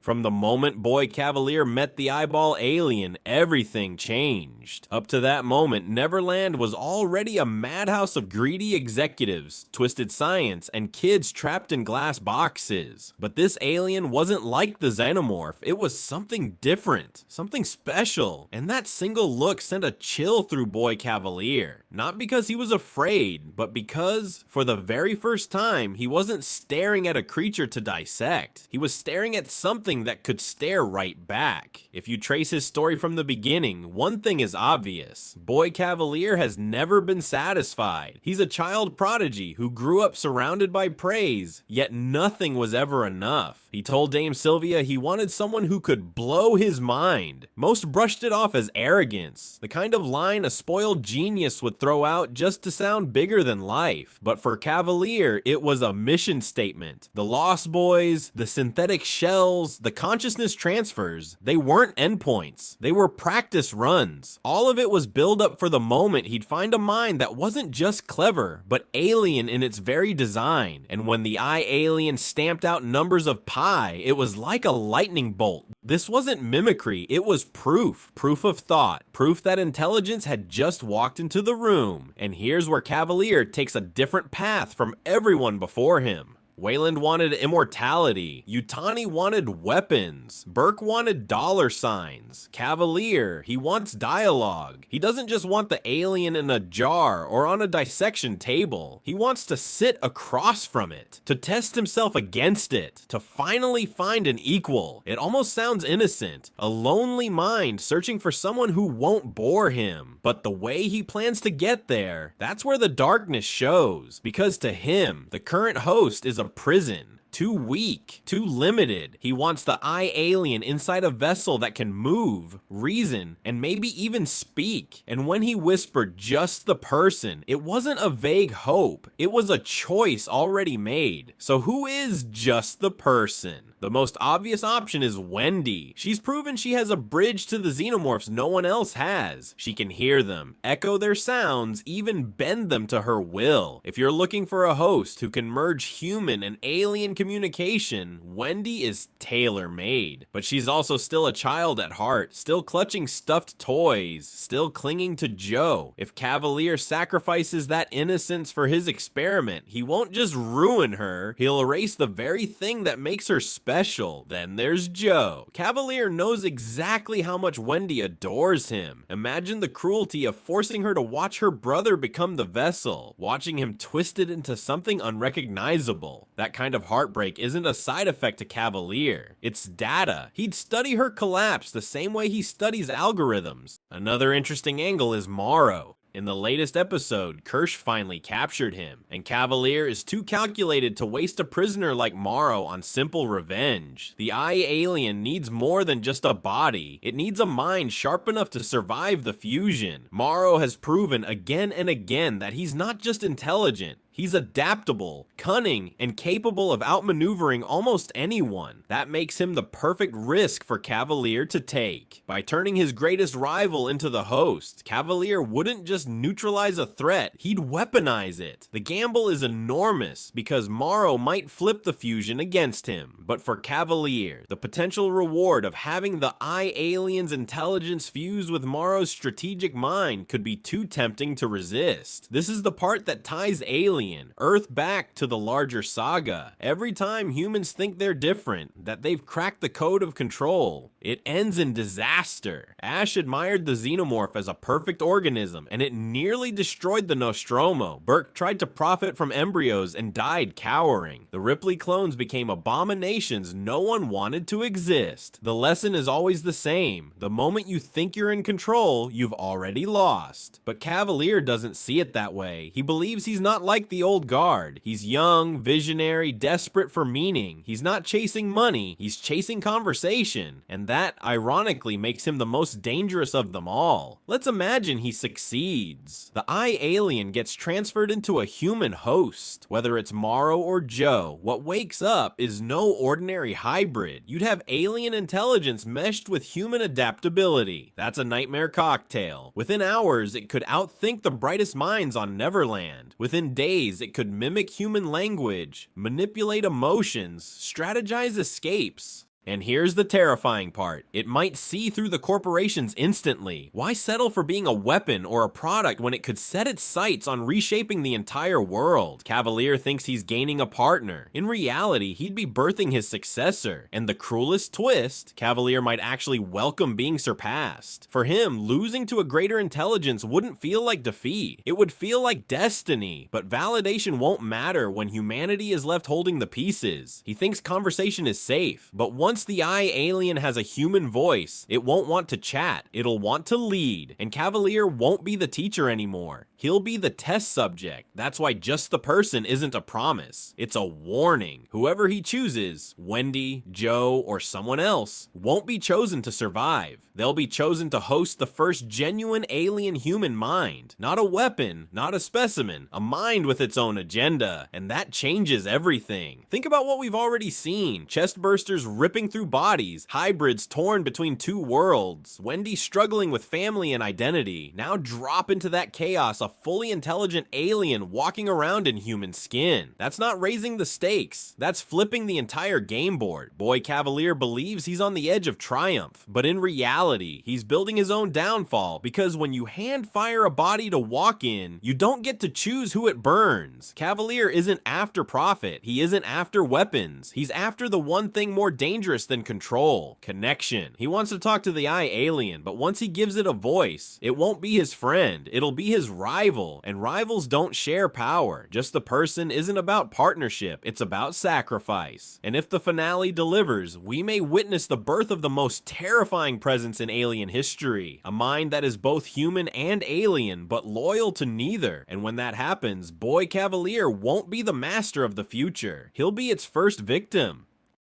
From the moment Boy Cavalier met the eyeball alien, everything changed. Up to that moment, Neverland was already a madhouse of greedy executives, twisted science, and kids trapped in glass boxes. But this alien wasn't like the xenomorph, it was something different, something special, and that single look sent a chill through Boy Cavalier. Not because he was afraid, but because, for the very first time, he wasn't staring at a creature to dissect. He was staring at something that could stare right back. If you trace his story from the beginning, one thing is obvious. Boy Cavalier has never been satisfied. He's a child prodigy who grew up surrounded by praise, yet nothing was ever enough. He told Dame Sylvia he wanted someone who could blow his mind. Most brushed it off as arrogance, the kind of line a spoiled genius would throw out just to sound bigger than life. But for Cavalier, it was a mission statement. The Lost Boys, the synthetic shells, the consciousness transfers, they weren't endpoints. They were practice runs. All of it was build up for the moment he'd find a mind that wasn't just clever, but alien in its very design. And when the eye alien stamped out numbers of pi, it was like a lightning bolt. This wasn't mimicry, it was proof. Proof of thought. Proof that intelligence had just walked into the room. And here's where Cavalier takes a different path from everyone before him. Wayland wanted immortality, Yutani wanted weapons, Burke wanted dollar signs, Cavalier, he wants dialogue. He doesn't just want the alien in a jar or on a dissection table, he wants to sit across from it, to test himself against it, to finally find an equal. It almost sounds innocent, a lonely mind searching for someone who won't bore him. But the way he plans to get there, that's where the darkness shows, because to him, the current host is a prison. Too weak, too limited. He wants the eye alien inside a vessel that can move, reason, and maybe even speak. And when he whispered just the person, it wasn't a vague hope. It was a choice already made. So who is just the person? The most obvious option is Wendy. She's proven she has a bridge to the xenomorphs no one else has. She can hear them, echo their sounds, even bend them to her will. If you're looking for a host who can merge human and alien communication, Wendy is tailor-made. But she's also still a child at heart, still clutching stuffed toys, still clinging to Joe. If Cavalier sacrifices that innocence for his experiment, he won't just ruin her, he'll erase the very thing that makes her special. Then there's Joe. Cavalier knows exactly how much Wendy adores him. Imagine the cruelty of forcing her to watch her brother become the vessel, watching him twisted into something unrecognizable. That kind of heartbreak isn't a side effect to Cavalier. It's data. He'd study her collapse the same way he studies algorithms. Another interesting angle is Morrow. In the latest episode, Kirsh finally captured him, and Cavalier is too calculated to waste a prisoner like Morrow on simple revenge. The eye alien needs more than just a body. It needs a mind sharp enough to survive the fusion. Morrow has proven again and again that he's not just intelligent. He's adaptable, cunning, and capable of outmaneuvering almost anyone. That makes him the perfect risk for Cavalier to take. By turning his greatest rival into the host, Cavalier wouldn't just neutralize a threat, he'd weaponize it. The gamble is enormous because Marrow might flip the fusion against him. But for Cavalier, the potential reward of having the eye alien's intelligence fuse with Morrow's strategic mind could be too tempting to resist. This is the part that ties Alien Earth back to the larger saga. Every time humans think they're different, that they've cracked the code of control, it ends in disaster. Ash admired the xenomorph as a perfect organism, and it nearly destroyed the Nostromo. Burke tried to profit from embryos and died cowering. The Ripley clones became abominations no one wanted to exist. The lesson is always the same. The moment you think you're in control, you've already lost. But Cavalier doesn't see it that way. He believes he's not like the old guard. He's young, visionary, desperate for meaning. He's not chasing money, he's chasing conversation. And that, ironically, makes him the most dangerous of them all. Let's imagine he succeeds. The eye alien gets transferred into a human host. Whether it's Morrow or Joe, what wakes up is no ordinary hybrid. You'd have alien intelligence meshed with human adaptability. That's a nightmare cocktail. Within hours, it could outthink the brightest minds on Neverland. Within days, it could mimic human language, manipulate emotions, strategize escapes. And here's the terrifying part. It might see through the corporations instantly. Why settle for being a weapon or a product when it could set its sights on reshaping the entire world? Cavalier thinks he's gaining a partner. In reality, he'd be birthing his successor. And the cruelest twist, Cavalier might actually welcome being surpassed. For him, losing to a greater intelligence wouldn't feel like defeat. It would feel like destiny. But validation won't matter when humanity is left holding the pieces. He thinks conversation is safe, but once the alien has a human voice, it won't want to chat, it'll want to lead, and Cavalier won't be the teacher anymore. He'll be the test subject. That's why just the person isn't a promise. It's a warning. Whoever he chooses, Wendy, Joe, or someone else, won't be chosen to survive. They'll be chosen to host the first genuine alien human mind. Not a weapon, not a specimen, a mind with its own agenda. And that changes everything. Think about what we've already seen. Chestbursters ripping through bodies, hybrids torn between two worlds, Wendy struggling with family and identity. Now drop into that chaos a fully intelligent alien walking around in human skin. That's not raising the stakes. That's flipping the entire game board. Boy Cavalier believes he's on the edge of triumph, but in reality, he's building his own downfall, because when you hand fire a body to walk in, you don't get to choose who it burns. Cavalier isn't after profit. He isn't after weapons. He's after the one thing more dangerous than control: connection. He wants to talk to the alien, but once he gives it a voice, it won't be his friend. It'll be his rival, and rivals don't share power. Just the person isn't about partnership, it's about sacrifice. And if the finale delivers, we may witness the birth of the most terrifying presence in alien history. A mind that is both human and alien, but loyal to neither. And when that happens, Boy Cavalier won't be the master of the future. He'll be its first victim.